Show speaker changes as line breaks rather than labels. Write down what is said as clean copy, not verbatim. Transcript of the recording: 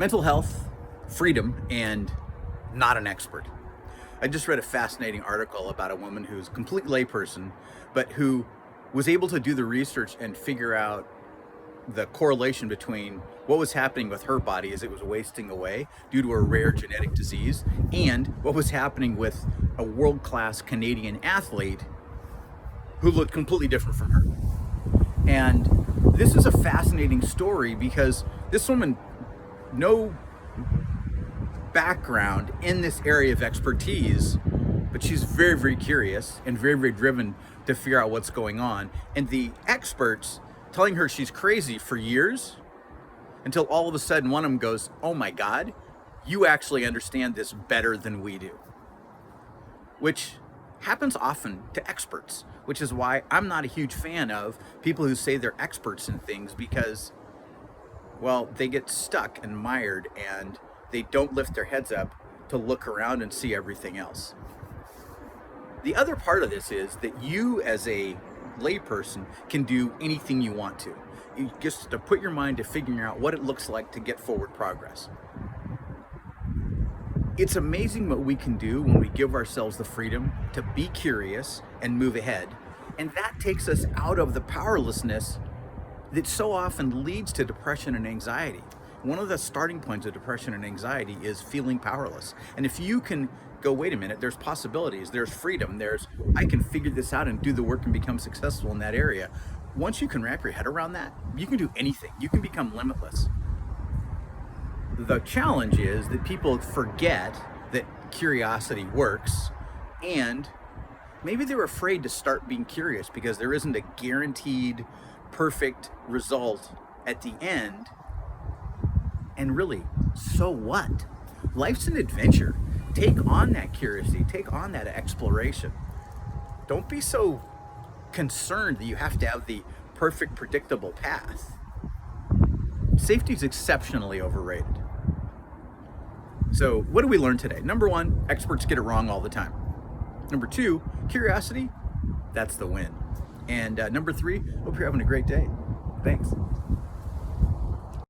mental health, freedom, and not an expert. I just read a fascinating article about a woman who's a complete layperson, but who was able to do the research and figure out the correlation between what was happening with her body as it was wasting away due to a rare genetic disease and what was happening with a world-class Canadian athlete who looked completely different from her. And this is a fascinating story because this woman, no background in this area of expertise, but she's very, very curious and very, very driven to figure out what's going on. And the experts telling her she's crazy for years until all of a sudden one of them goes, "Oh my God, you actually understand this better than we do." Which happens often to experts, which is why I'm not a huge fan of people who say they're experts in things because, well, they get stuck and mired and they don't lift their heads up to look around and see everything else. The other part of this is that you as a layperson can do anything you want to. You just to put your mind to figuring out what it looks like to get forward progress. It's amazing what we can do when we give ourselves the freedom to be curious and move ahead. And that takes us out of the powerlessness that so often leads to depression and anxiety. One of the starting points of depression and anxiety is feeling powerless. And if you can go, wait a minute, there's possibilities, there's freedom, I can figure this out and do the work and become successful in that area. Once you can wrap your head around that, you can do anything. You can become limitless. The challenge is that people forget that curiosity works, and maybe they're afraid to start being curious because there isn't a guaranteed perfect result at the end. And really, so what? Life's an adventure. Take on that curiosity, take on that exploration. Don't be so concerned that you have to have the perfect, predictable path. Safety is exceptionally overrated. So what do we learn today? Number one, experts get it wrong all the time. Number two, curiosity, that's the win. And number three, hope you're having a great day. Thanks.